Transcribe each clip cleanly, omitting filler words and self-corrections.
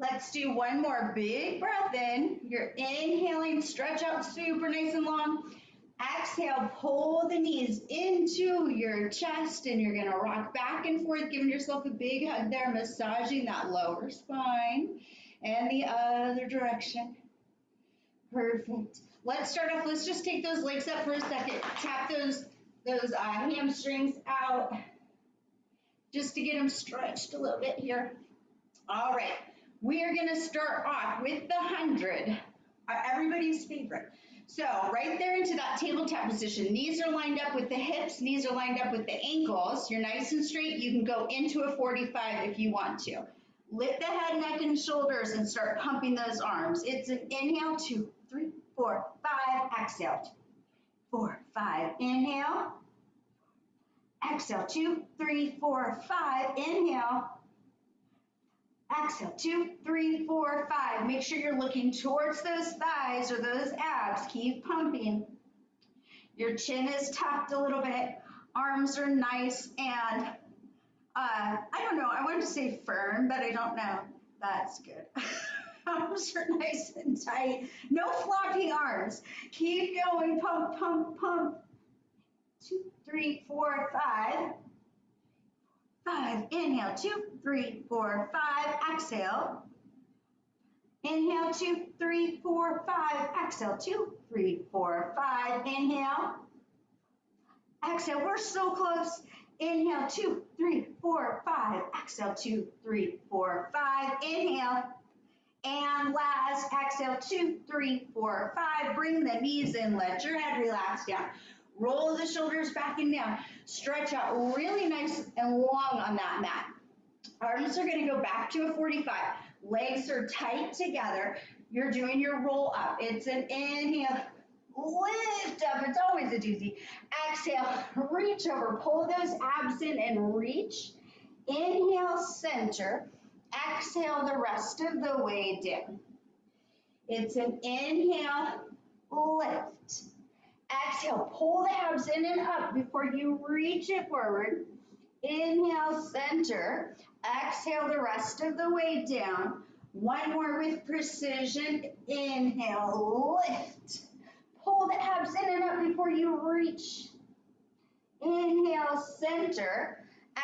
Let's do one more big breath in. You're inhaling, stretch out super nice and long. Exhale, pull the knees into your chest and you're gonna rock back and forth, giving yourself a big hug there, massaging that lower spine and the other direction. Perfect. Let's start off, let's just take those legs up for a second. Tap those hamstrings out just to get them stretched a little bit here. All right, we are gonna start off with the 100, everybody's favorite. So right there into that tabletop position, knees are lined up with the hips, knees are lined up with the ankles. You're nice and straight. You can go into a 45 if you want to. Lift the head, neck, and shoulders and start pumping those arms. It's an inhale, 2, 3, 4, 5, exhale, 4, 5, inhale, exhale, 2, 3, 4, 5, inhale, exhale, 2, 3, 4, 5. Make sure you're looking towards those thighs or those abs. Keep pumping. Your chin is tucked a little bit. Arms are nice and, I don't know, I want to say firm, but I don't know. That's good. Arms are nice and tight. No floppy arms. Keep going. Pump, pump, pump. 2, 3, 4, 5. 5, inhale, 2, 3, 4, 5, exhale. Inhale, 2, 3, 4, 5, exhale, 2, 3, 4, 5, inhale. Exhale, we're so close. Inhale, 2, 3, 4, 5, exhale, 2, 3, 4, 5, inhale. And last, exhale, 2, 3, 4, 5. Bring the knees in, let your head relax down. Roll the shoulders back and down. Stretch out really nice and long on that mat. Arms are going to go back to a 45. Legs are tight together. You're doing your roll up. It's an inhale, lift up. It's always a doozy. Exhale, reach over. Pull those abs in and reach. Inhale, center. Exhale the rest of the way down. It's an inhale, lift. Exhale, pull the abs in and up before you reach it forward. Inhale, center. Exhale the rest of the way down. One more with precision. Inhale, lift. Pull the abs in and up before you reach. Inhale, center.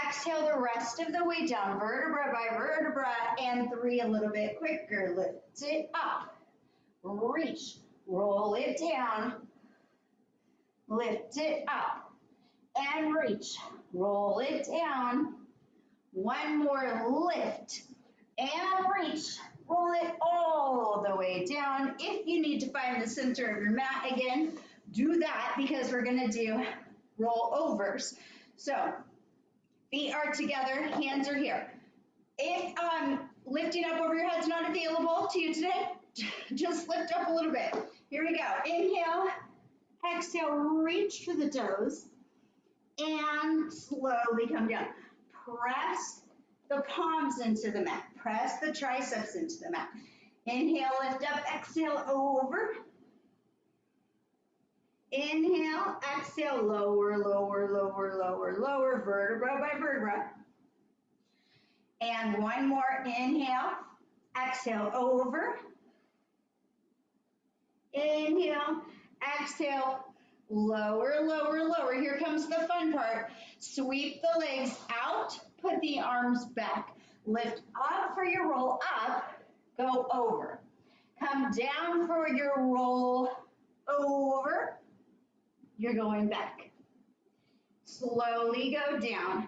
Exhale the rest of the way down, vertebra by vertebra, and 3 a little bit quicker. Lift it up. Reach. Roll it down. Lift it up and reach. Roll it down. One more lift and reach. Roll it all the way down. If you need to find the center of your mat again, do that because we're going to do roll overs. So feet are together, hands are here. If lifting up over your head's not available to you today, just lift up a little bit. Here we go. Inhale. Exhale, reach for the toes and slowly come down. Press the palms into the mat. Press the triceps into the mat. Inhale, lift up, exhale, over. Inhale, exhale, lower, lower, lower, lower, lower, vertebra by vertebra. And one more, inhale, exhale, over. Inhale, exhale, lower, lower, lower. Here comes the fun part. Sweep the legs out, put the arms back. Lift up for your roll up, go over. Come down for your roll over. You're going back. Slowly go down.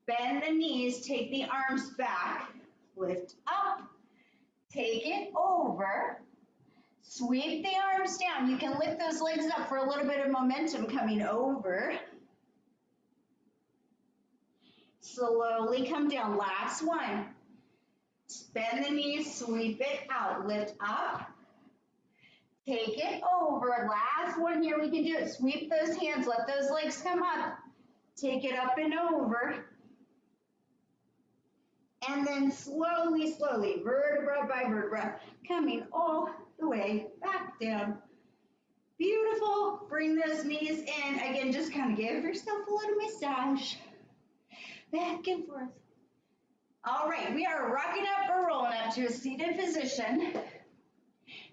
Bend the knees, take the arms back. Lift up, take it over. Sweep the arms down. You can lift those legs up for a little bit of momentum coming over. Slowly come down. Last one. Bend the knees, sweep it out. Lift up. Take it over. Last one here. We can do it. Sweep those hands. Let those legs come up. Take it up and over. And then slowly, slowly, vertebra by vertebra, coming all the way back down. Beautiful. Bring those knees in. Again, just kind of give yourself a little massage. Back and forth. All right, we are rocking up or rolling up. down to a seated position.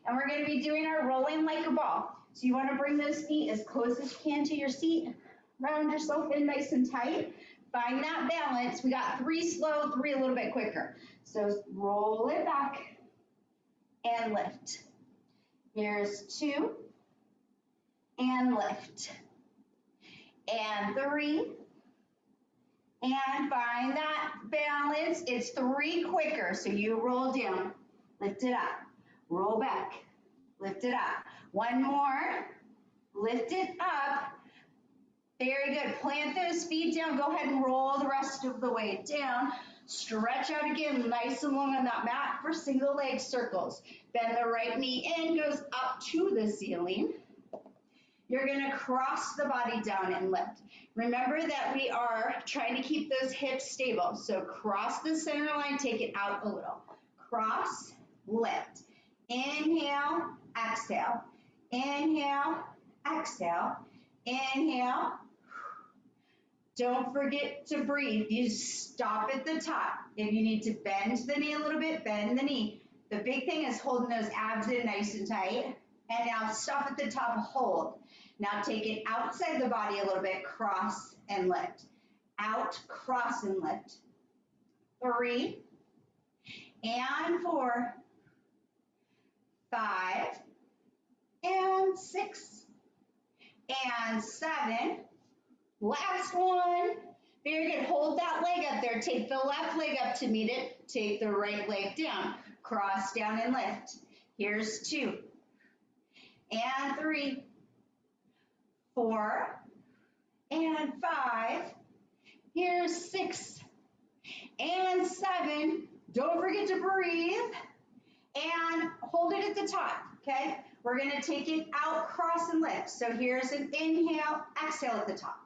And we're going to be doing our rolling like a ball. So you want to bring those feet as close as you can to your seat. Round yourself in nice and tight. Find that balance. We got 3 slow, 3 a little bit quicker. So roll it back and lift. Here's 2 and lift. And 3. And find that balance. It's 3 quicker. So you roll down, lift it up, roll back, lift it up. 1 more, lift it up. Very good. Plant those feet down. Go ahead and roll the rest of the way down. Stretch out again, nice and long on that mat for single leg circles. Bend the right knee in, goes up to the ceiling. You're going to cross the body down and lift. Remember that we are trying to keep those hips stable. So cross the center line, take it out a little. Cross, lift. Inhale, exhale. Inhale, exhale. Inhale. Don't forget to breathe. You stop at the top. If you need to bend the knee a little bit, bend the knee. The big thing is holding those abs in nice and tight. And now stop at the top, hold. Now take it outside the body a little bit, cross and lift. Out, cross and lift. 3 and 4, 5 and 6 and 7. Last one. Very good. Hold that leg up there. Take the left leg up to meet it. Take the right leg down. Cross down and lift. Here's 2 and 3, 4 and 5. Here's 6 and 7. Don't forget to breathe and hold it at the top, okay? We're going to take it out, cross and lift. So here's an inhale, exhale at the top.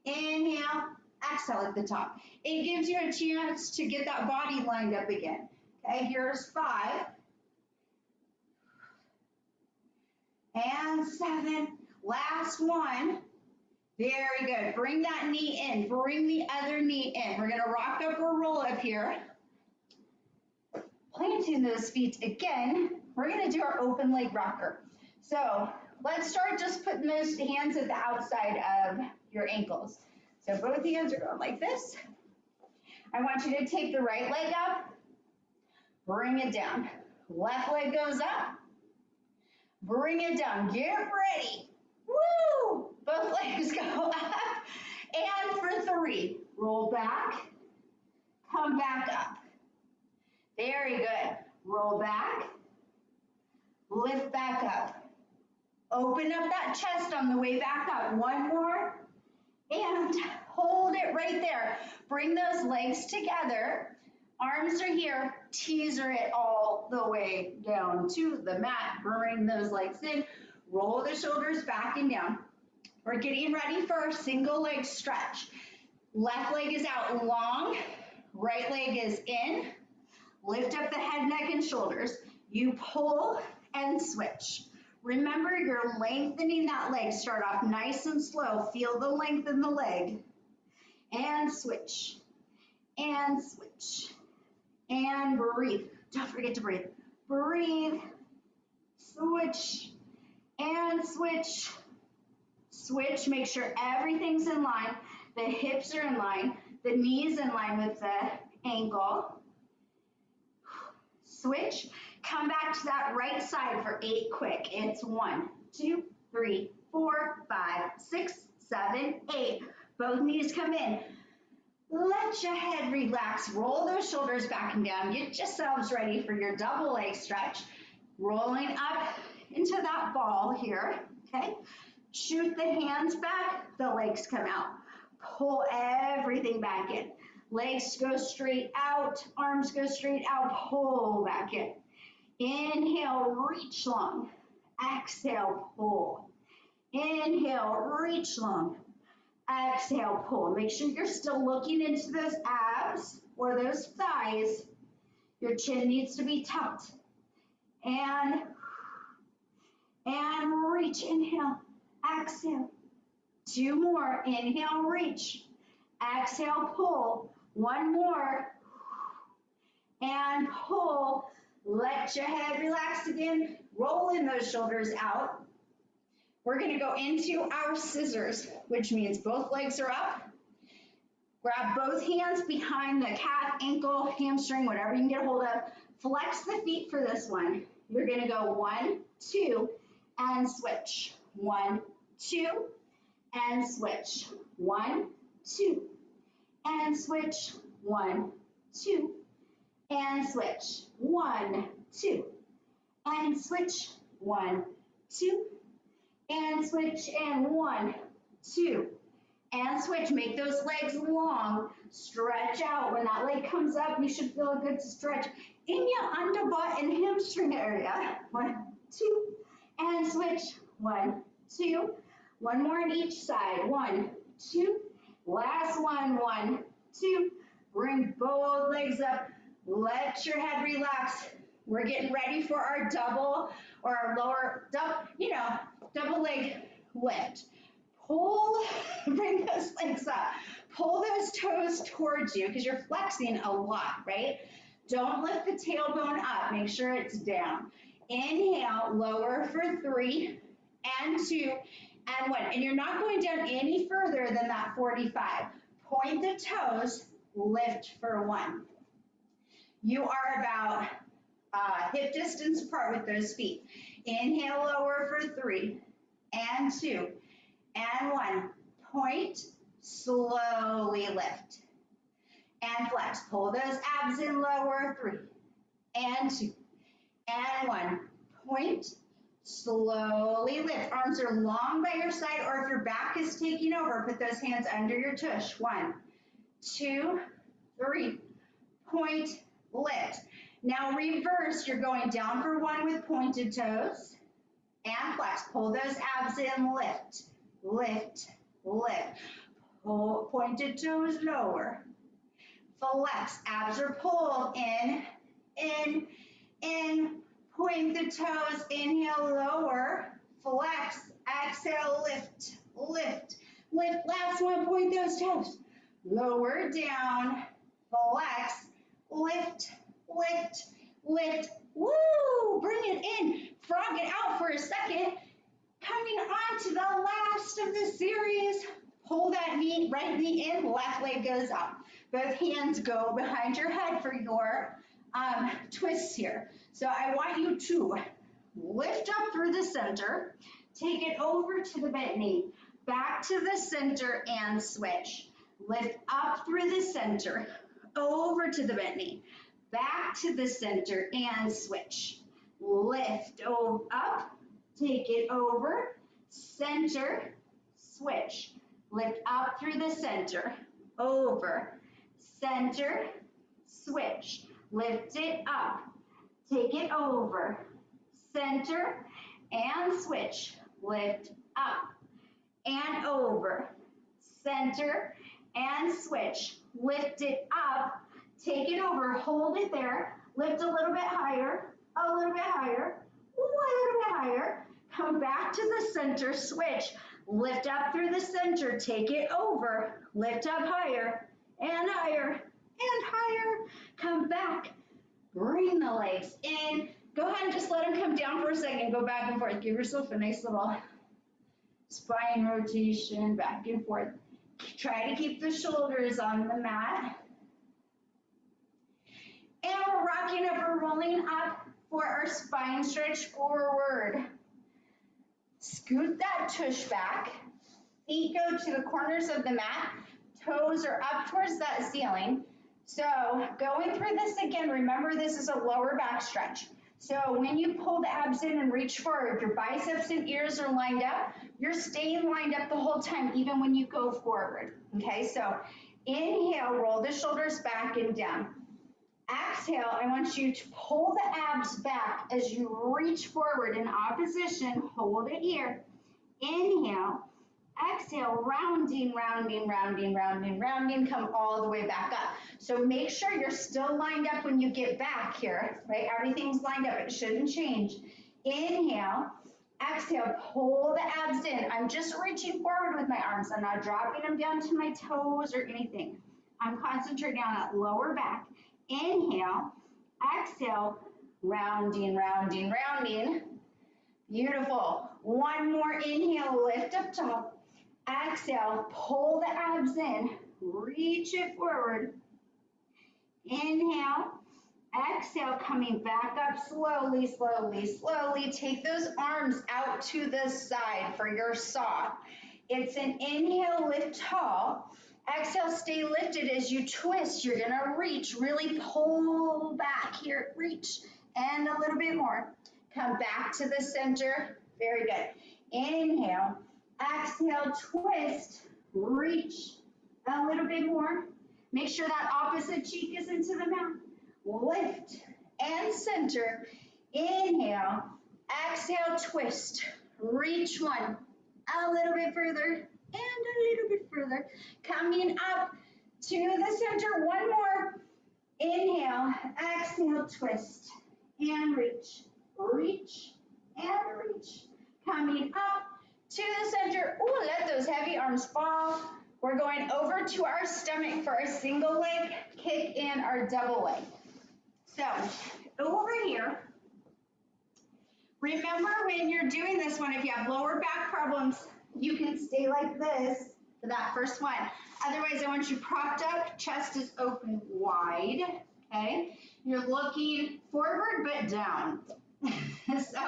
Inhale, exhale at the top. It gives you a chance to get that body lined up again. Okay, here's 5 and 7. Last one. Very good. Bring that knee in. Bring the other knee in. We're going to rock up or roll up here. Planting those feet again. We're going to do our open leg rocker. So let's start just putting those hands at the outside of your ankles. So both hands are going like this. I want you to take the right leg up, bring it down. Left leg goes up, bring it down. Get ready. Woo! Both legs go up. And for 3, roll back, come back up. Very good. Roll back, lift back up. Open up that chest on the way back up. 1 more. And hold it right there. Bring those legs together. Arms are here. Teaser it all the way down to the mat. Bring those legs in. Roll the shoulders back and down. We're getting ready for our single leg stretch. Left leg is out long. Right leg is in. Lift up the head, neck, and shoulders. You pull and switch. Remember, you're lengthening that leg. Start off nice and slow. Feel the length in the leg. And switch. And switch. And breathe. Don't forget to breathe. Breathe. Switch. And switch. Switch. Make sure everything's in line. The hips are in line. The knees in line with the ankle. Switch. Come back to that right side for 8 quick. It's 1, 2, 3, 4, 5, 6, 7, 8. Both knees come in. Let your head relax. Roll those shoulders back and down. Get yourselves ready for your double leg stretch. Rolling up into that ball here, okay? Shoot the hands back, the legs come out. Pull everything back in. Legs go straight out, arms go straight out, pull back in. Inhale, reach long. Exhale, pull. Inhale, reach long. Exhale, pull. Make sure you're still looking into those abs or those thighs. Your chin needs to be tucked. And reach. Inhale, exhale. 2 more. Inhale, reach. Exhale, pull. 1 more. and pull. Let your head relax again. Rolling those shoulders out. We're going to go into our scissors, which means both legs are up. Grab both hands behind the calf, ankle, hamstring, whatever you can get a hold of. Flex the feet for this one. You're going to go 1, 2, and switch. 1, 2, and switch. 1, 2, and switch. 1, 2, and switch. 1, 2, and switch. 1, 2, and switch. And 1, 2, and switch. Make those legs long. Stretch out. When that leg comes up, you should feel a good stretch in your underbutt and hamstring area. 1, 2, and switch. 1, 2. One more on each side. 1, 2. Last one. 1, 2. Bring both legs up. Let your head relax. We're getting ready for our double or our lower, double leg lift. Pull, bring those legs up. Pull those toes towards you because you're flexing a lot, right? Don't lift the tailbone up. Make sure it's down. Inhale, lower for 3 and 2 and 1. And you're not going down any further than that 45. Point the toes, lift for 1. You are about hip distance apart with those feet. Inhale, lower for 3 and 2 and 1. Point, slowly lift and flex. Pull those abs in, lower 3 and 2 and 1. Point, slowly lift. Arms are long by your side, or if your back is taking over, put those hands under your tush. 1, 2, 3. Point, lift. Now reverse. You're going down for 1 with pointed toes and flex. Pull those abs in, lift, lift, lift. Pull, pointed toes lower. Flex. Abs are pulled in, in. Point the toes. Inhale, lower. Flex. Exhale, lift, lift, lift. Last one. Point those toes. Lower down. Flex. Lift, lift, lift. Woo! Bring it in. Frog it out for a second. Coming on to the last of the series. Pull that knee, right knee in, left leg goes up. Both hands go behind your head for your twists here. So I want you to lift up through the center, take it over to the bent knee, back to the center and switch. Lift up through the center, over to the bent knee, back to the center and switch. Lift up, take it over, center, switch. Lift up through the center, over, center, switch. Lift it up, take it over, center, and switch. Lift up and over, center, and switch. Lift it up, take it over, hold it there, lift a little bit higher, a little bit higher, a little bit higher. Come back to the center, switch. Lift up through the center, take it over, lift up higher and higher and higher. Come back, bring the legs in. Go ahead and just let them come down for a second. Go back and forth. Give yourself a nice little spine rotation, back and forth. Try to keep the shoulders on the mat. And we're rocking up, we're rolling up for our spine stretch forward. Scoot that tush back. Feet go to the corners of the mat. Toes are up towards that ceiling. So going through this again, remember this is a lower back stretch. So when you pull the abs in and reach forward, your biceps and ears are lined up. You're staying lined up the whole time, even when you go forward. Okay, so inhale, roll the shoulders back and down. Exhale, I want you to pull the abs back as you reach forward in opposition. Hold it here. Inhale. Exhale, rounding, rounding, rounding, rounding, rounding. Come all the way back up. So make sure you're still lined up when you get back here, right? Everything's lined up. It shouldn't change. Inhale. Exhale, pull the abs in. I'm just reaching forward with my arms. I'm not dropping them down to my toes or anything. I'm concentrating on that lower back. Inhale, Exhale, rounding, rounding, rounding. Beautiful. One more inhale, lift up tall. Exhale, pull the abs in, reach it forward. Inhale, exhale, coming back up slowly, slowly, slowly. Take those arms out to the side for your saw. It's an inhale, lift tall. Exhale, stay lifted as you twist. You're gonna reach, really pull back here, reach, and a little bit more. Come back to the center. Very good. Inhale, exhale, twist, reach a little bit more. Make sure that opposite cheek is into the mat. Lift and center. Inhale, exhale, twist, reach one. A little bit further and a little bit further. Coming up to the center. One more. Inhale, exhale, twist and reach. Reach and reach. Coming up to the center. Ooh, let those heavy arms fall. We're going over to our stomach for our single leg kick and our double leg. So over here, remember when you're doing this one, if you have lower back problems, you can stay like this for that first one. Otherwise, I want you propped up, chest is open wide, okay? You're looking forward but down. So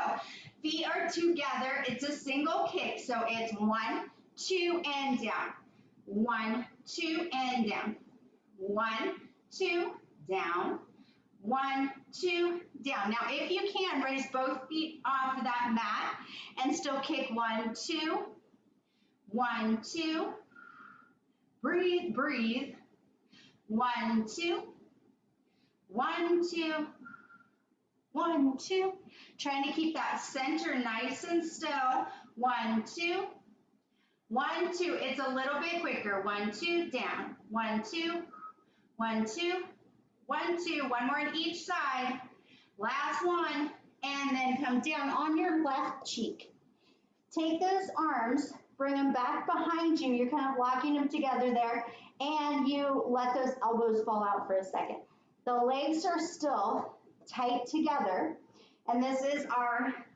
feet are together. It's a single kick. So it's 1, 2, and down. 1, 2, and down. 1, 2, down. 1, 2, down. Now, if you can, raise both feet off of that mat and still kick 1, 2, 1, 2. Breathe, breathe. 1, 2, 1, 2, 1, 2. Trying to keep that center nice and still. 1, 2, 1, 2. It's a little bit quicker. 1, 2, down. 1, 2, 1, 2, 1, 2. One more on each side. Last one. And then come down on your left cheek. Take those arms, bring them back behind you. You're kind of locking them together there. And you let those elbows fall out for a second. The legs are still tight together. And this is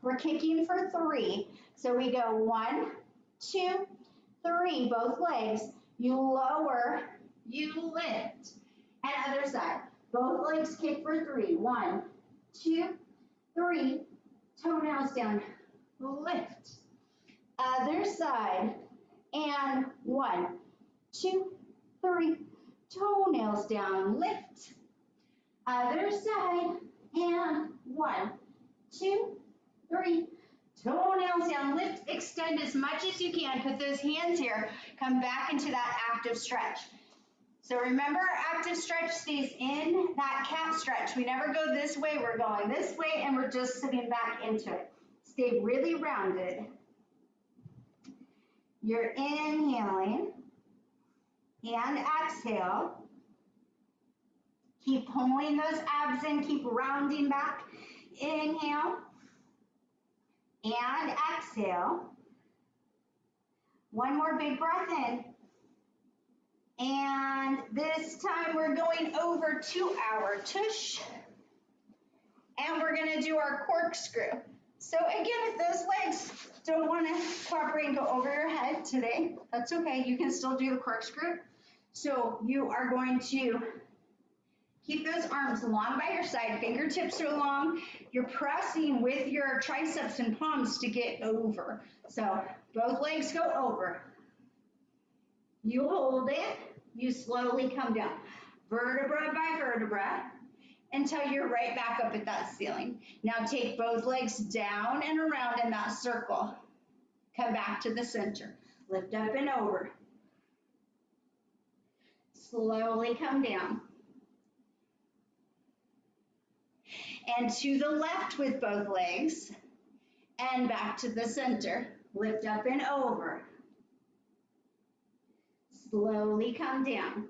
we're kicking for 3. So we go 1, 2, 3, both legs. You lower, you lift. And other side. Both legs kick for 3. 1, 2, 3. Toenails down. Lift. Other side. And 1, 2, 3. Toenails down. Lift. Other side. And 1, 2, 3. Toenails down. Lift. Extend as much as you can. Put those hands here. Come back into that active stretch. So remember, our active stretch stays in that cat stretch. We never go this way. We're going this way, and we're just sitting back into it. Stay really rounded. You're inhaling and exhale. Keep pulling those abs in. Keep rounding back. Inhale and exhale. One more big breath in. And this time we're going over to our tush. And we're going to do our corkscrew. So again, if those legs don't want to cooperate and go over your head today, that's okay. You can still do the corkscrew. So you are going to keep those arms long by your side. Fingertips are long. You're pressing with your triceps and palms to get over. So both legs go over. You hold it. You slowly come down, vertebra by vertebra, until you're right back up at that ceiling. Now take both legs down and around in that circle. Come back to the center. Lift up and over. Slowly come down. And to the left with both legs. And back to the center. Lift up and over. Slowly come down.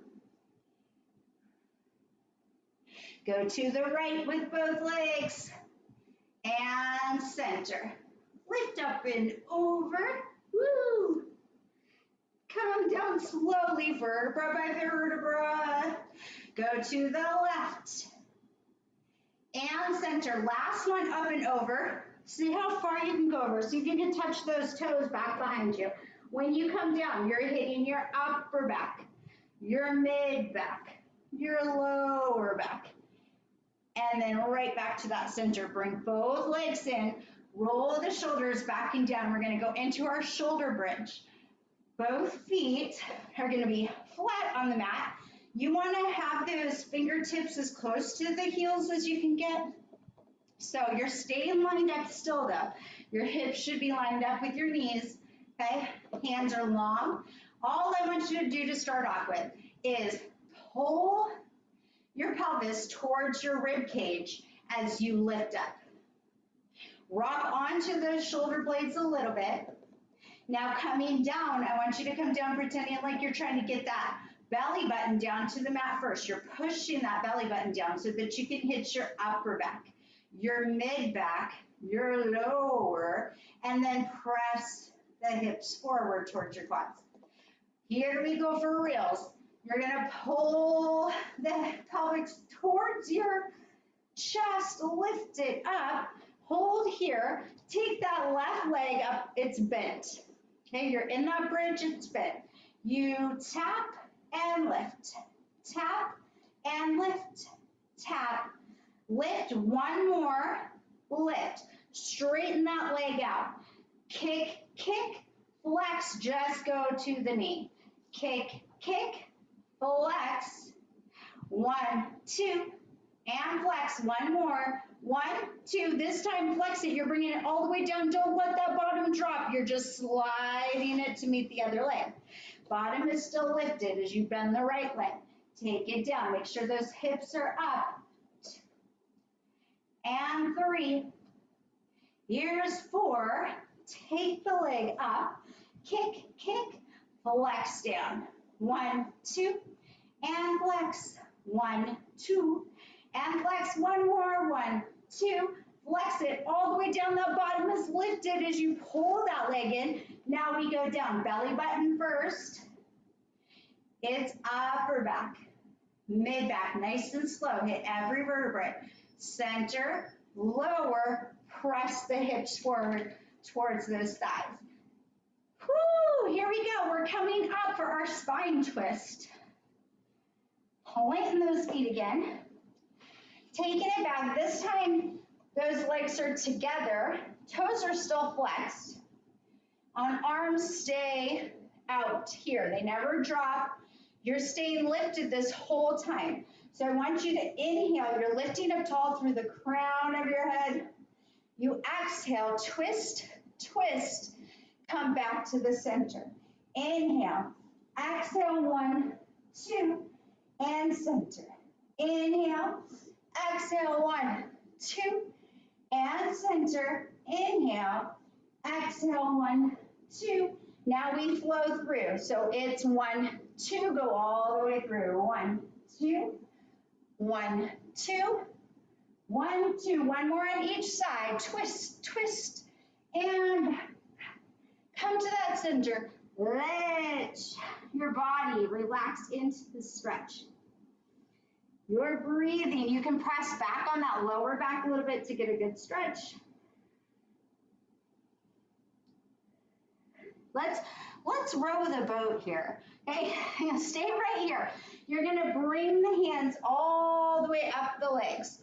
Go to the right with both legs and center. Lift up and over. Woo! Come down slowly, vertebra by vertebra. Go to the left and center. Last one, up and over. See how far you can go over. See if you can touch those toes back behind you. When you come down, you're hitting your upper back, your mid back, your lower back, and then right back to that center. Bring both legs in, roll the shoulders back and down. We're going to go into our shoulder bridge. Both feet are going to be flat on the mat. You want to have those fingertips as close to the heels as you can get. So you're staying lined up still though. Your hips should be lined up with your knees, okay? Hands are long. All I want you to do to start off with is pull your pelvis towards your rib cage as you lift up. Rock onto those shoulder blades a little bit. Now coming down, I want you to come down pretending like you're trying to get that belly button down to the mat first. You're pushing that belly button down so that you can hit your upper back, your mid back, your lower, and then press the hips forward towards your quads. Here we go for reals. You're gonna pull the pelvis towards your chest, lift it up, hold here, take that left leg up, it's bent. Okay, you're in that bridge, it's bent. You tap and lift, tap and lift, tap, lift, one more, lift, straighten that leg out, kick, kick, flex, just go to the knee, kick, kick, flex, 1, 2, and flex, one more, 1, 2, this time flex it, you're bringing it all the way down, don't let that bottom drop, you're just sliding it to meet the other leg. Bottom is still lifted as you bend the right leg. Take it down, make sure those hips are up. And 3, here's 4, take the leg up, kick, kick, flex down, 1, 2, and flex, 1, 2, and flex, one more, 1, 2, flex it all the way down, the bottom is lifted as you pull that leg in. Now we go down, belly button first, it's upper back, mid back, nice and slow, hit every vertebrae, center, lower, press the hips forward towards those thighs. Whoo, here we go, we're coming up for our spine twist. Lengthen those feet again, taking it back, this time those legs are together, toes are still flexed, arms stay out here, they never drop, you're staying lifted this whole time. So I want you to inhale, you're lifting up tall through the crown of your head, you exhale, twist, twist, come back to the center, inhale, exhale, 1, 2, and center, inhale, exhale, 1, 2, and center, inhale, exhale, 1, 2, now we flow through, so it's 1, 2, go all the way through, 1, 2, 1, 2, 1, 2, one more on each side, twist, twist, and come to that center, let your body relax into the stretch. You're breathing, you can press back on that lower back a little bit to get a good stretch. Let's row the boat here. Okay, stay right here. You're gonna bring the hands all the way up the legs.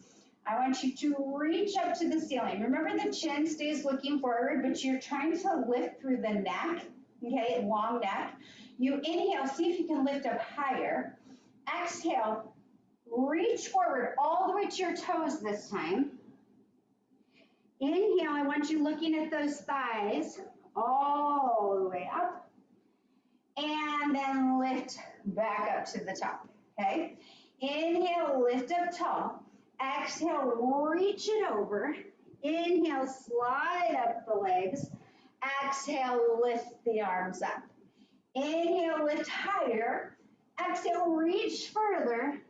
I want you to reach up to the ceiling. Remember the chin stays looking forward, but you're trying to lift through the neck, okay, long neck. You inhale, see if you can lift up higher. Exhale, reach forward all the way to your toes this time. Inhale, I want you looking at those thighs all the way up. And then lift back up to the top, okay? Inhale, lift up tall. Exhale, reach it over. Inhale, slide up the legs. Exhale, lift the arms up. Inhale, lift higher. Exhale, reach further.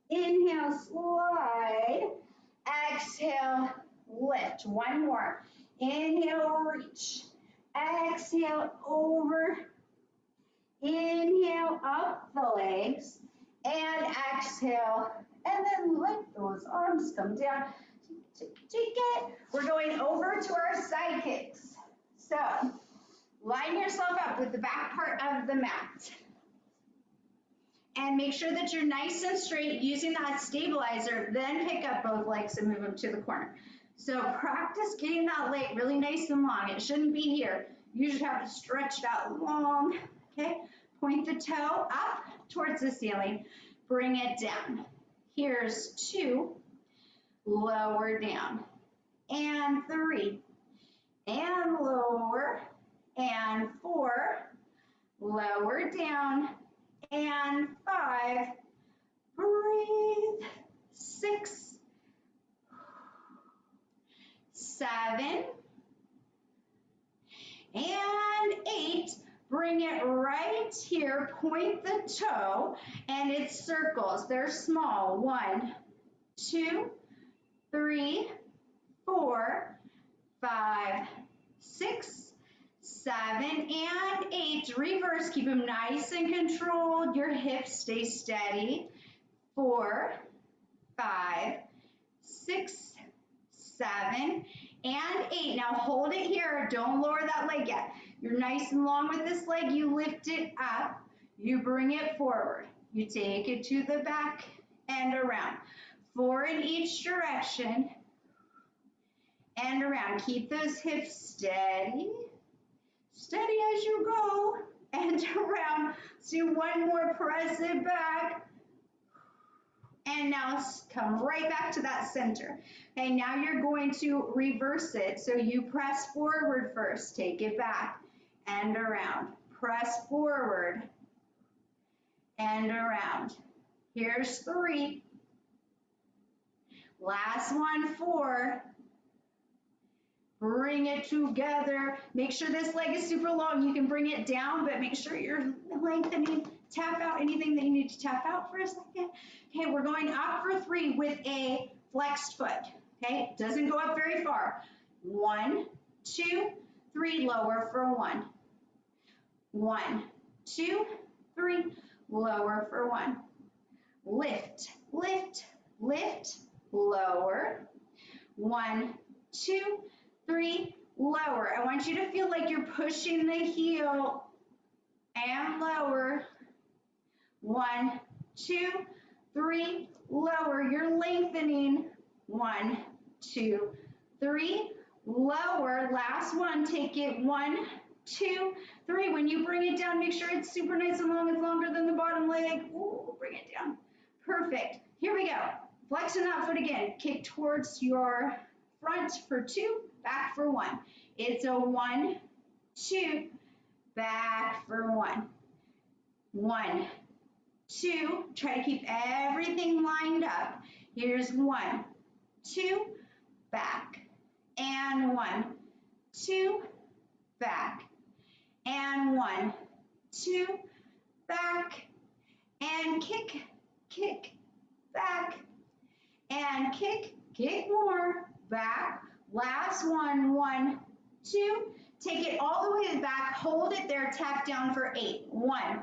Inhale, slide. Exhale, lift. One more. Inhale, reach. Exhale, over. Inhale, up the legs. And exhale, and then let those arms come down. Shake it. We're going over to our side kicks. So line yourself up with the back part of the mat. And make sure that you're nice and straight using that stabilizer, then pick up both legs and move them to the corner. So practice getting that leg really nice and long. It shouldn't be here. You just have to stretch it out long, okay? Point the toe up towards the ceiling, bring it down. Here's 2, lower down, and 3, and lower, and 4, lower down, and 5, breathe, 6, 7, and 8. Bring it right here, point the toe, and it's circles. They're small. 1, 2, 3, 4, 5, 6, 7, and 8. Reverse, keep them nice and controlled. Your hips stay steady. 4, 5, 6, 7, and 8. Now hold it here. Don't lower that leg yet. You're nice and long with this leg. You lift it up. You bring it forward. You take it to the back and around. 4 in each direction and around. Keep those hips steady. Steady as you go and around. Let's do one more. Press it back. And now come right back to that center. Okay, now you're going to reverse it. So you press forward first. Take it back and around. Press forward and around. Here's 3. Last one, 4. Bring it together. Make sure this leg is super long. You can bring it down, but make sure you're lengthening. Tap out anything that you need to tap out for a second. Okay, we're going up for 3 with a flexed foot. Okay, doesn't go up very far. 1, 2, 3, lower for 1. 1, 2, 3, lower for 1. Lift, lift, lift, lower. 1, 2, 3, lower. I want you to feel like you're pushing the heel and lower. 1, 2, 3, lower. You're lengthening. 1, 2, 3, lower. Last one. Take it. 1, 2, 3. When you bring it down, make sure it's super nice and long. It's longer than the bottom leg. Ooh, bring it down. Perfect. Here we go. Flexing that foot again. Kick towards your front for 2, back for 1. It's a 1, 2, back for 1. 1, 2, try to keep everything lined up. Here's 1, 2, back, and 1, 2, back, and 1, 2, back, and kick, kick, back, and kick, kick more, back. Last one, 1, 2, take it all the way back, hold it there, tap down for 8. 1,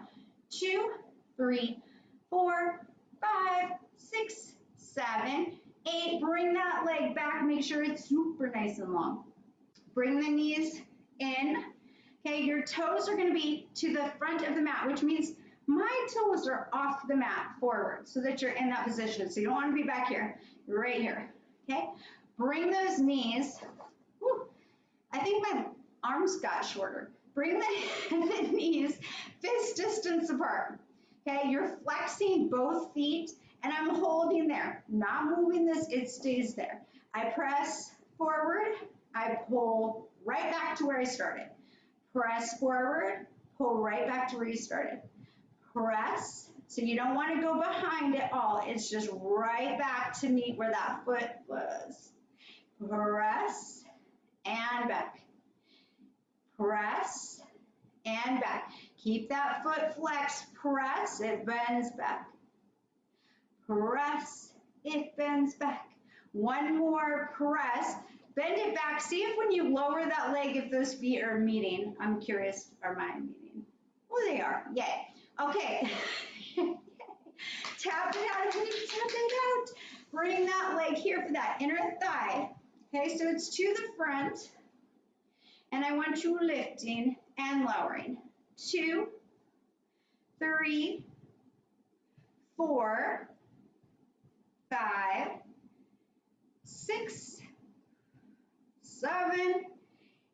2, 3, 4, 5, 6, 7, 8. Bring that leg back, make sure it's super nice and long. Bring the knees in. Okay, your toes are going to be to the front of the mat, which means my toes are off the mat forward so that you're in that position. So you don't want to be back here. You're right here. Okay, bring those knees. Whew, I think my arms got shorter. Bring the knees fist distance apart. Okay, you're flexing both feet and I'm holding there. Not moving this, it stays there. I press forward, I pull right back to where I started. Press forward, pull right back to where you started. Press, so you don't want to go behind at all. It's just right back to meet where that foot was. Press and back. Press and back. Keep that foot flexed. Press, it bends back. Press, it bends back. One more, press. Bend it back. See if when you lower that leg, if those feet are meeting. I'm curious, are mine meeting? Oh, they are. Yay. Okay. Tap it out, honey, tap it out. Bring that leg here for that inner thigh. Okay, so it's to the front. And I want you lifting and lowering. 2, 3, 4, 5, 6, 7,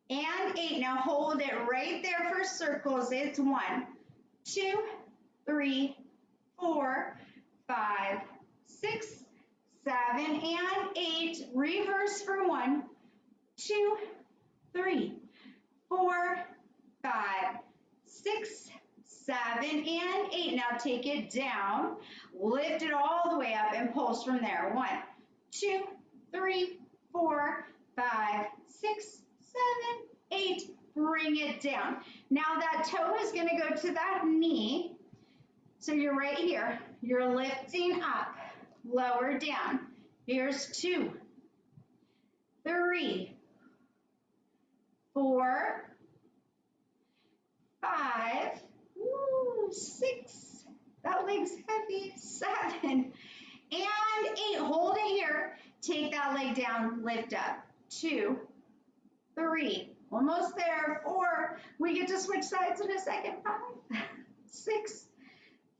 and 8. Now hold it right there for circles. It's 1, 2, 3, 4, 5, 6, 7, and 8. Reverse for 1, 2, 3, 4, 5, 6, 7, and 8. Now take it down, lift it all the way up and pulse from there. 1, 2, 3, 4, 5, 6, 7, 8. Bring it down. Now that toe is going to go to that knee. So you're right here. You're lifting up, lower down. Here's 2, 3, 4, 5, 6, that leg's heavy, 7, and 8. Hold it here. Take that leg down, lift up. 2, 3, almost there. 4, we get to switch sides in a second. 5, 6,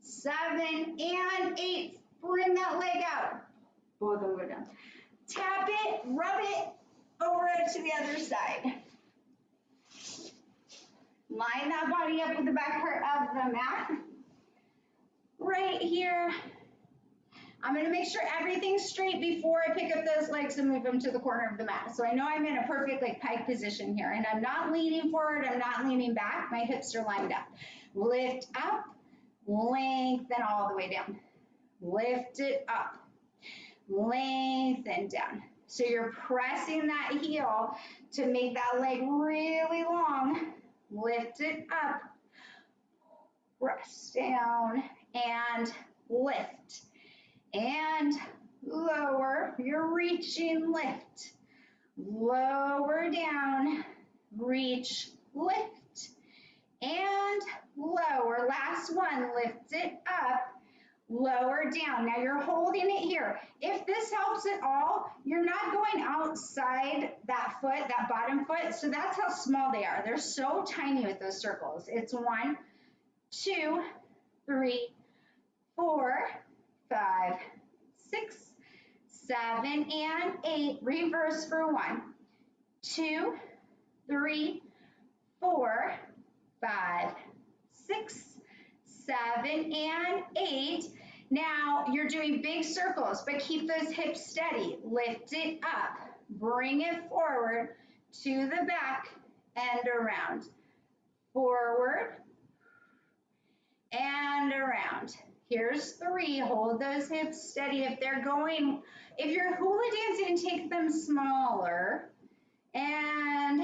7, and 8. Bring that leg out. Both of them go down. Tap it, rub it over to the other side. Line that body up with the back part of the mat. Right here. I'm going to make sure everything's straight before I pick up those legs and move them to the corner of the mat. So I know I'm in a perfect like pike position here, and I'm not leaning forward, I'm not leaning back. My hips are lined up. Lift up, lengthen all the way down. Lift it up, lengthen down. So you're pressing that heel to make that leg really long. Lift it up, press down, and lift. And lower, you're reaching, lift. Lower down, reach, lift. And lower, last one, lift it up, lower down. Now you're holding it here. If this helps at all, you're not going outside that foot, that bottom foot. So that's how small they are. They're so tiny with those circles. It's 1, 2, 3, 4, 5, 6, 7, and 8. Reverse for 1, 2, 3, 4, 5, 6, 7, and 8. Now you're doing big circles, but keep those hips steady. Lift it up, bring it forward to the back and around. Forward and around. Here's 3. Hold those hips steady. If you're hula dancing, take them smaller and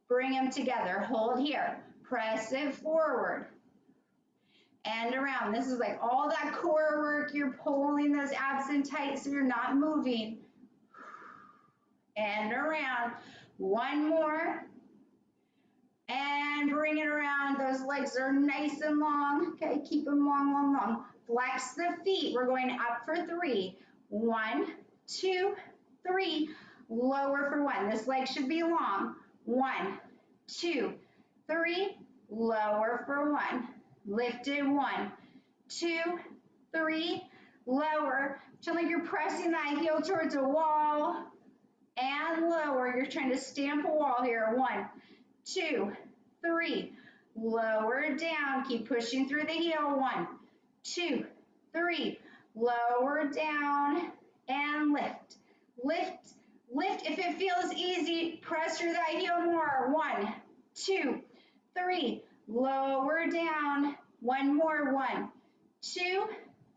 bring them together. Hold here. Press it forward and around. This is like all that core work. You're pulling those abs in tight so you're not moving. And around. One more. And bring it around. Those legs are nice and long. Okay, keep them long, long, long. Flex the feet. We're going up for 3. 1, 2, 3. Lower for 1. This leg should be long. 1, 2, 3. Lower for 1. Lifted. 1, 2, 3. Lower. Feel like you're pressing that heel towards a wall. And lower. You're trying to stamp a wall here. 1, 2, 3. Lower down. Keep pushing through the heel. 1, 2, 3. Lower down and lift. Lift, lift. If it feels easy, press through that heel more. 1, 2, 3. Lower down. One more. 1, 2,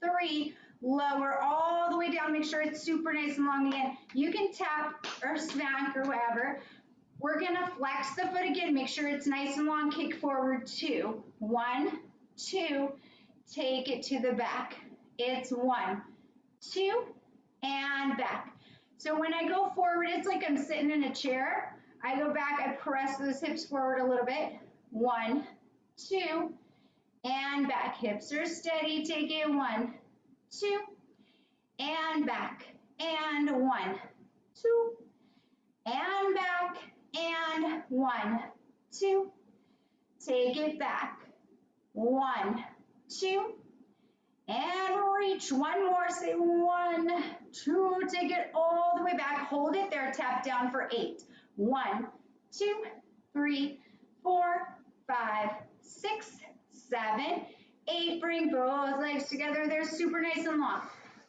3. Lower all the way down. Make sure it's super nice and long again. You can tap or smack or whatever. We're going to flex the foot again. Make sure it's nice and long. Kick forward. 2, 1, 2. Take it to the back. It's 1, 2, and back. So when I go forward, it's like I'm sitting in a chair. I go back, I press those hips forward a little bit. 1, 2, and back. Hips are steady. Take it 1, 2, and back, and 1, 2, and back, and 1, 2. Take it back. 1, 2, and reach. One more. Say 1, 2. Take it all the way back. Hold it there. Tap down for 8. 1, 2, 3, 4, 5, 6, 7, 8. Bring both legs together. They're super nice and long.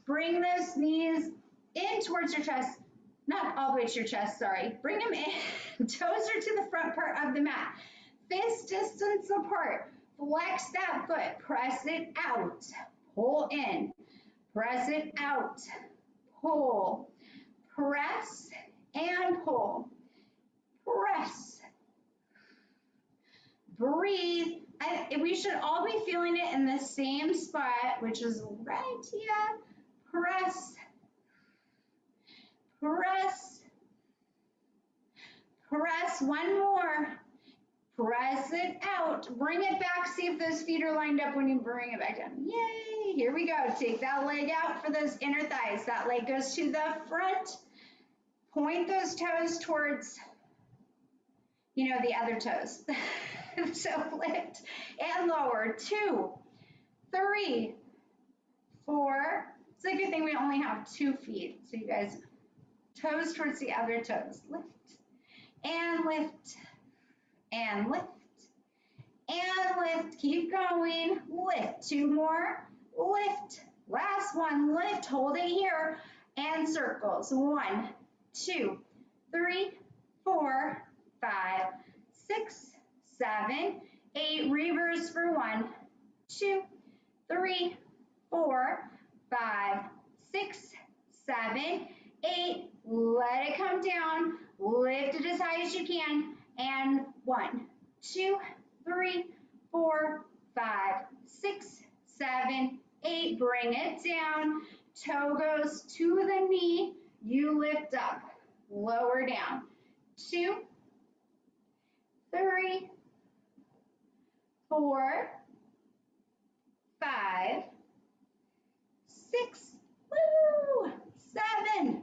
Bring those knees in towards your chest. Not all the way to your chest, sorry. Bring them in. Toes are to the front part of the mat. Fist distance apart. Flex that foot. Press it out. Pull in. Press it out. Pull. Press and pull. Press. Breathe. We should all be feeling it in the same spot, which is right here. Press. Press. Press. One more. Press it out. Bring it back. See if those feet are lined up when you bring it back down. Yay. Here we go. Take that leg out for those inner thighs. That leg goes to the front. Point those toes towards, the other toes. So lift and lower. 2, 3, 4. It's a good thing we only have 2 feet. So you guys, toes towards the other toes. Lift and lift and lift and lift. Keep going. Lift. 2 more. Lift. Last one. Lift. Hold it here. And circles. 1, 2, 3, 4, 5, 6, 7, 8. Reverse for 1, 2, 3, 4, 5, 6, 7, 8. Let it come down. Lift it as high as you can. And 1, 2, 3, 4, 5, 6, 7, 8. Bring it down. Toe goes to the knee. You lift up. Lower down. 2, 3, 4, 5, 6, 7,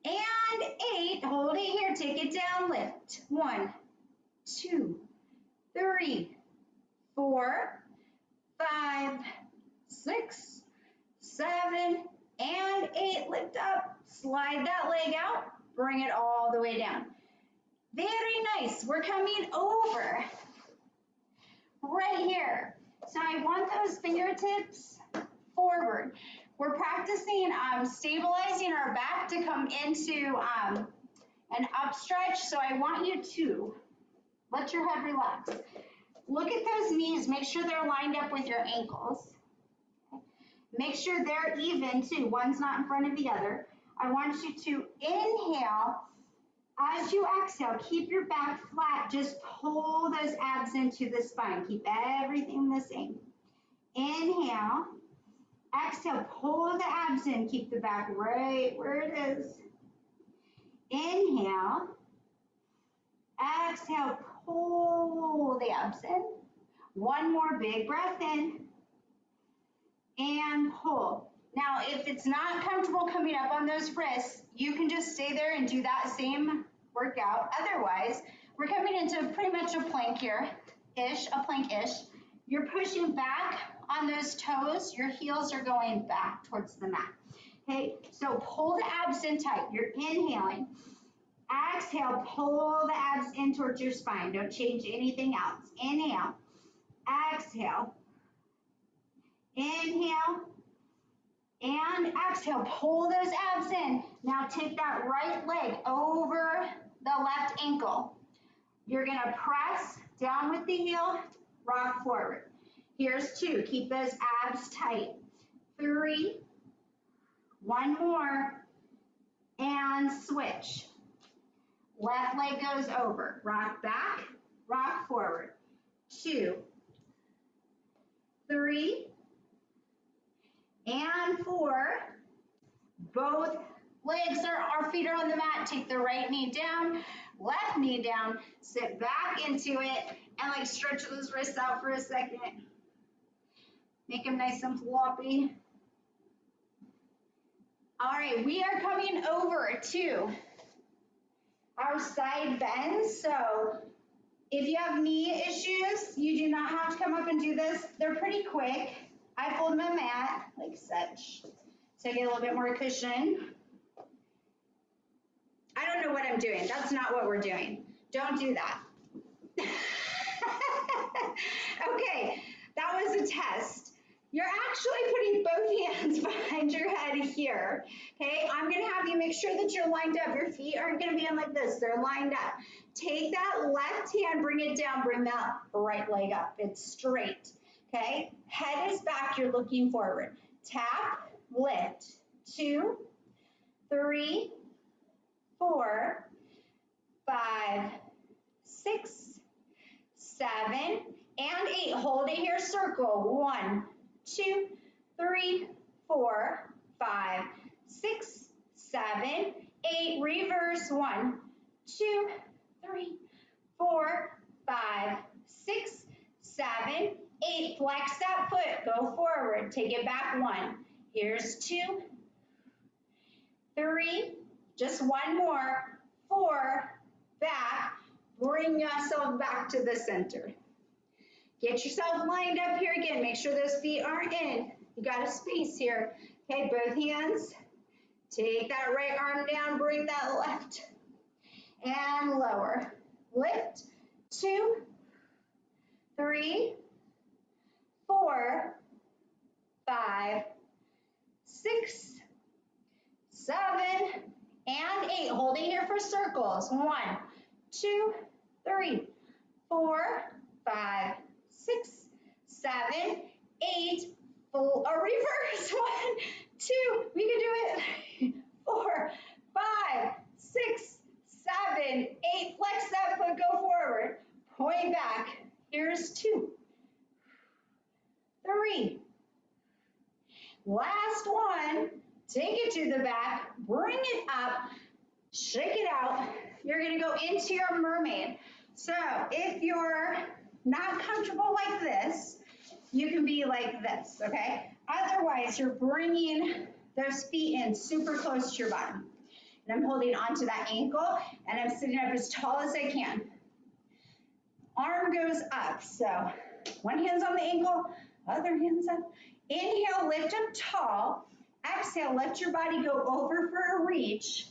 and 8. Hold it here. Take it down. Lift. 1, 2, 3, 4, 5, 6, 7, and 8. Lift up. Slide that leg out. Bring it all the way down. Very nice. We're coming over right here. So I want those fingertips forward. We're practicing stabilizing our back to come into an up stretch. So I want you to let your head relax. Look at those knees. Make sure they're lined up with your ankles. Make sure they're even too. One's not in front of the other. I want you to inhale. As you exhale, keep your back flat. Just pull those abs into the spine. Keep everything the same. Inhale. Exhale, pull the abs in. Keep the back right where it is. Inhale. Exhale, pull the abs in. One more big breath in. And pull. Now, if it's not comfortable coming up on those wrists, you can just stay there and do that same workout. Otherwise, we're coming into pretty much a plank here, a plank-ish. You're pushing back on those toes. Your heels are going back towards the mat. Okay, so pull the abs in tight. You're inhaling. Exhale, pull the abs in towards your spine. Don't change anything else. Inhale. Exhale. Inhale. And exhale, pull those abs in. Now take that right leg over the left ankle. You're gonna press down with the heel, rock forward. Here's 2, keep those abs tight. 3, one more, and switch. Left leg goes over, rock back, rock forward. 2, 3, and 4. Both legs our feet are on the mat. Take the right knee down, left knee down, sit back into it, and stretch those wrists out for a second. Make them nice and floppy. All right, we are coming over to our side bends. So if you have knee issues, you do not have to come up and do this. They're pretty quick. I fold my mat like such. So I get a little bit more cushion. I don't know what I'm doing. That's not what we're doing. Don't do that. Okay, that was a test. You're actually putting both hands behind your head here. Okay, I'm gonna have you make sure that you're lined up. Your feet aren't gonna be in like this, they're lined up. Take that left hand, bring it down, bring that right leg up. It's straight, okay? Head is back, you're looking forward. Tap, lift, 2, 3, 4, 5, 6, 7, and 8. Hold it here, circle. 1, 2, 3, 4, 5, 6, 7, 8. Reverse. 1, 2, 3, 4, 5, 6, 7, 8. Flex that foot. Go forward. Take it back. 1. Here's 2, 3. Just one more. 4. Back. Bring yourself back to the center. Get yourself lined up here again. Make sure those feet aren't in. You got a space here. Okay, both hands. Take that right arm down. Bring that left. And lower. Lift. 2, 3, 4, 5, 6, 7, and 8. Hold it here for circles. 1, 2, 3, 4, 5, 6, 7, 8. Full or reverse. 1, 2. We can do it. 4, 5, 6, 7, 8. Flex that foot. Go forward. Point back. Here's 2, 3. Last one. Take it to the back. Bring it up. Shake it out. You're going to go into your mermaid. So if you're not comfortable like this, you can be like this, okay? Otherwise, you're bringing those feet in super close to your bottom. And I'm holding onto that ankle, and I'm sitting up as tall as I can. Arm goes up, so one hand's on the ankle, other hand's up. Inhale, lift up tall. Exhale, let your body go over for a reach.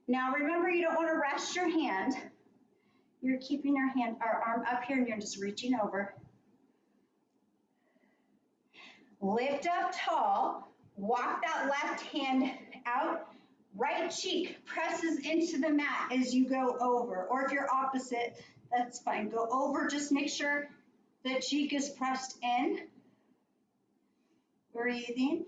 Now remember, you don't want to rest your hand. You're keeping your hand or arm up here and you're just reaching over. Lift up tall. Walk that left hand out. Right cheek presses into the mat as you go over. Or if you're opposite, that's fine. Go over. Just make sure the cheek is pressed in. Breathing.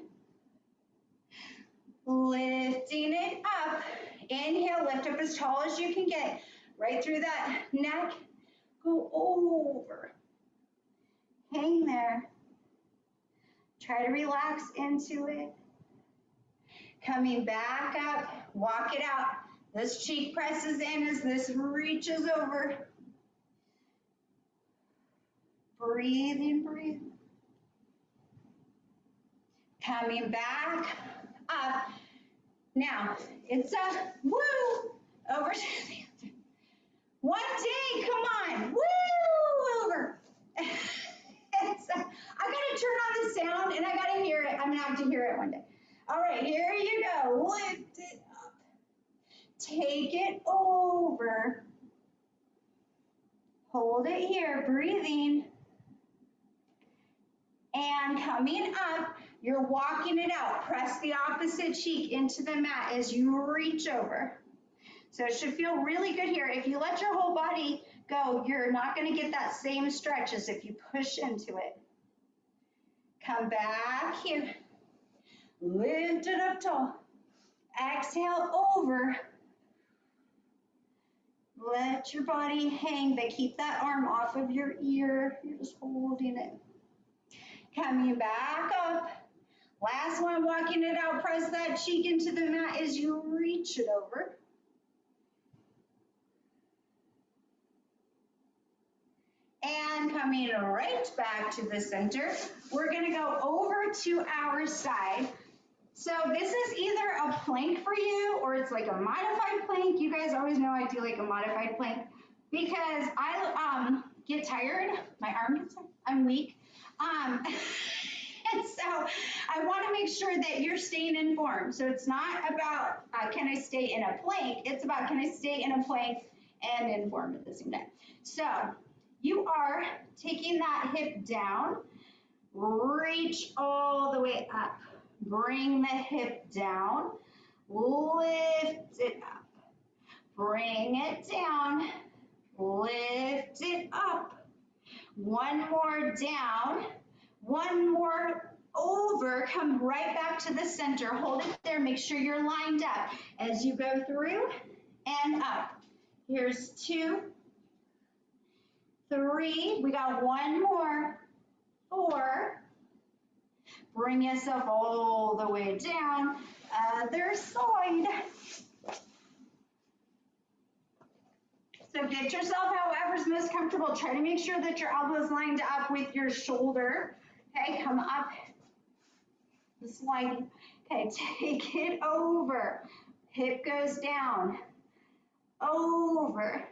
Lifting it up. Inhale, lift up as tall as you can get. Right through that neck. Go over. Hang there. Try to relax into it. Coming back up. Walk it out. This cheek presses in as this reaches over. Breathing, breathe. Coming back up. Now, it's a woo over to the other. One day, come on, woo over. It's I gotta turn on the sound and I gotta hear it. I'm gonna have to hear it one day. All right, here you go. Lift it up. Take it over. Hold it here, breathing. And coming up, you're walking it out. Press the opposite cheek into the mat as you reach over. So it should feel really good here. If you let your whole body go, you're not going to get that same stretch as if you push into it. Come back here. Lift it up tall. Exhale over. Let your body hang, but keep that arm off of your ear. You're just holding it. Coming back up. Last one, walking it out. Press that cheek into the mat as you reach it over. And coming right back to the center, we're gonna go over to our side. So this is either a plank for you or it's like a modified plank. You guys always know I do like a modified plank because I get tired. My arm gets tired. I'm weak. And so I want to make sure that you're staying in form. So it's not about can I stay in a plank? It's about can I stay in a plank and in form at the same time. So you are taking that hip down, reach all the way up. Bring the hip down, lift it up. Bring it down, lift it up. One more down, one more over, come right back to the center. Hold it there, make sure you're lined up as you go through and up. Here's 2, 3, we got one more, 4, bring yourself all the way down, other side. So get yourself however's most comfortable. Try to make sure that your elbows lined up with your shoulder. Okay, come up, sliding. Okay, take it over. Hip goes down, over,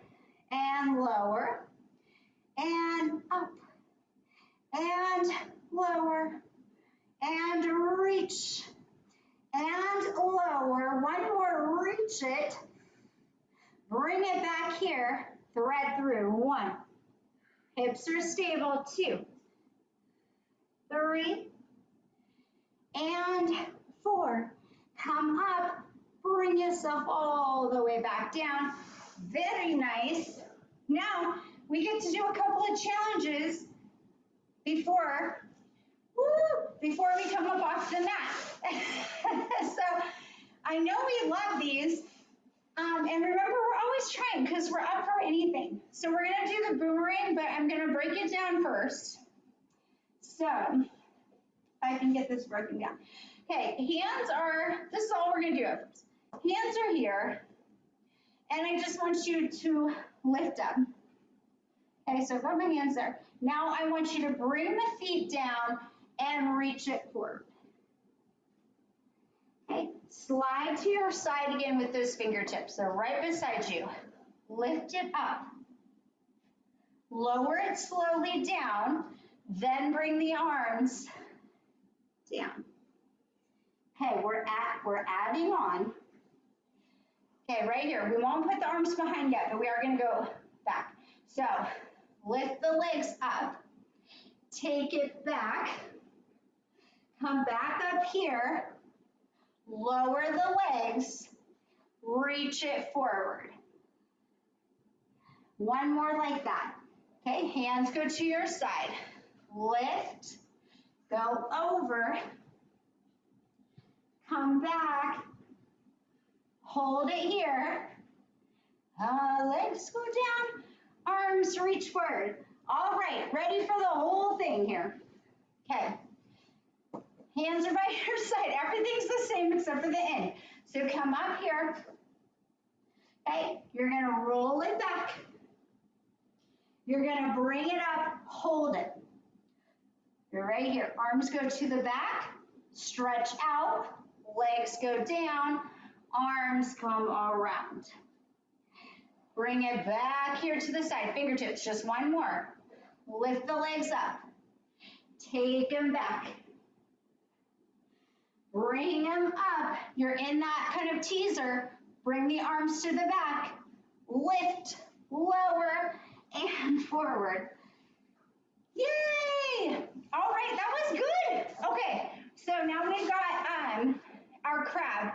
and lower, and up, and lower, and reach, and lower. One more, reach it. Bring it back here, thread through. 1, hips are stable. 2, 3, and 4. Come up, bring yourself all the way back down. Very nice. Now we get to do a couple of challenges before we come up off the mat. So I know we love these. And remember, we're always trying because we're up for anything. So we're going to do the boomerang, but I'm going to break it down first. So if I can get this broken down. Okay, hands are, this is all we're going to do at first. Hands are here, and I just want you to lift up. Okay, so I've got my hands there. Now I want you to bring the feet down and reach it forward. Okay, slide to your side again with those fingertips. They're right beside you. Lift it up. Lower it slowly down, then bring the arms down. Okay, we're adding on. Okay, right here. We won't put the arms behind yet, but we are going to go back. So lift the legs up. Take it back. Come back up here. Lower the legs, reach it forward. One more like that. Okay, hands go to your side. Lift, go over, come back, hold it here. Legs go down, arms reach forward. All right, ready for the whole thing here. Okay. Hands are by your side. Everything's the same except for the end. So come up here. Okay, you're going to roll it back. You're going to bring it up, hold it. You're right here. Arms go to the back, stretch out, legs go down, arms come around. Bring it back here to the side, fingertips, just one more. Lift the legs up. Take them back. Bring them up. You're in that kind of teaser. Bring the arms to the back. Lift, lower, and forward. Yay! All right, that was good. Okay, so now we've got our crab.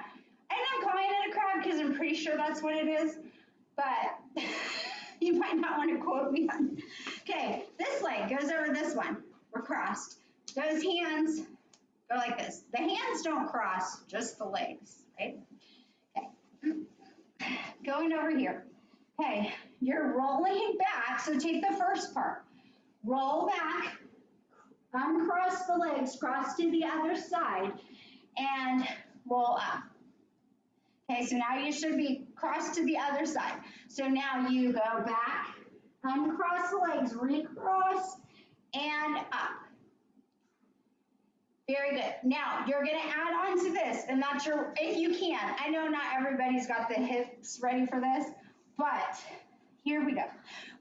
And I'm calling it a crab because I'm pretty sure that's what it is, but you might not want to quote me on. Okay, this leg goes over this one. We're crossed. Those hands go like this. The hands don't cross, just the legs, right? Okay. Going over here. Okay, you're rolling back, so take the first part. Roll back, uncross the legs, cross to the other side, and roll up. Okay, so now you should be crossed to the other side. So now you go back, Uncross the legs, recross, and up. Very good. Now you're gonna add on to this, and that's your, if you can. I know not everybody's got the hips ready for this, but here we go.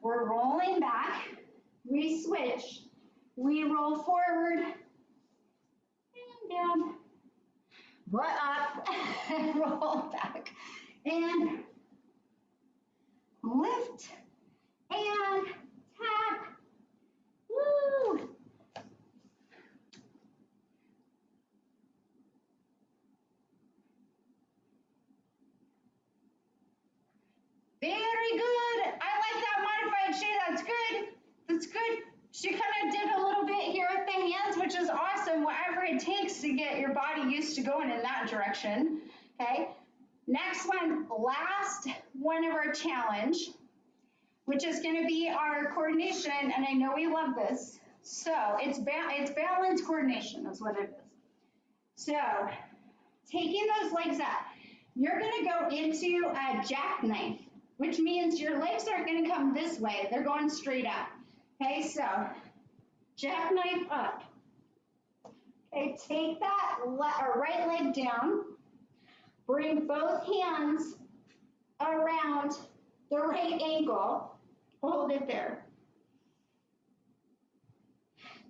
We're rolling back, we switch, we roll forward, and down, butt up, and roll back, and lift, and tap, woo. Very good. I like that modified Shay. That's good. That's good. She kind of did a little bit here with the hands, which is awesome. Whatever it takes to get your body used to going in that direction. Okay. Next one, last one of our challenge, which is going to be our coordination. And I know we love this. So it's balance coordination is what it is. So taking those legs up, you're going to go into a jackknife, which means your legs aren't going to come this way. They're going straight up. Okay, so jackknife up. Okay, take that right leg down. Bring both hands around the right ankle. Hold it there.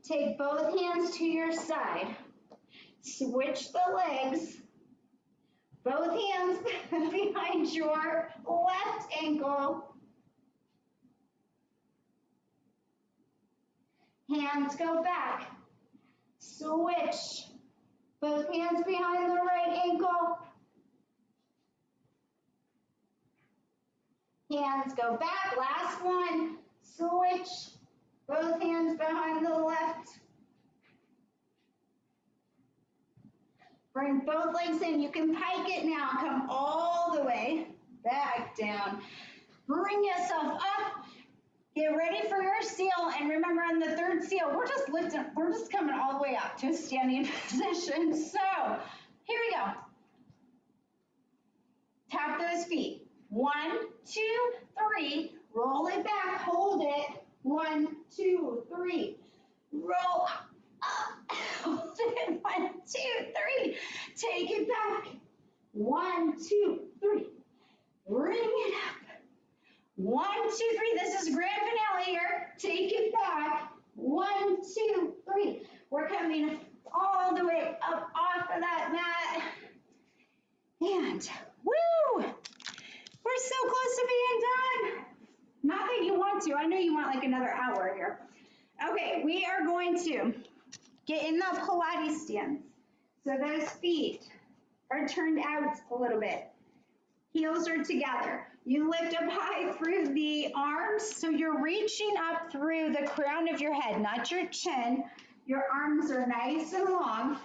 Take both hands to your side. Switch the legs. Both hands behind your left ankle. Hands go back. Switch. Both hands behind the right ankle. Hands go back. Last one. Switch. Both hands behind the left. Bring both legs in. You can pike it now. Come all the way back down. Bring yourself up. Get ready for your seal. And remember on the third seal, we're just lifting, we're just coming all the way up to a standing position. So here we go. Tap those feet. 1, 2, 3. Roll it back. Hold it. 1, 2, 3. Roll up. Hold it. 1, 2, 3. Take it back. 1, 2, 3. Bring it up. 1, 2, 3. This is grand finale here. Take it back. 1, 2, 3. We're coming all the way up off of that mat. And woo! We're so close to being done. Not that you want to. I know you want like another hour here. Okay, we are going to get in the Pilates stance. So those feet are turned out a little bit. Heels are together. You lift up high through the arms. So you're reaching up through the crown of your head, not your chin. Your arms are nice and long.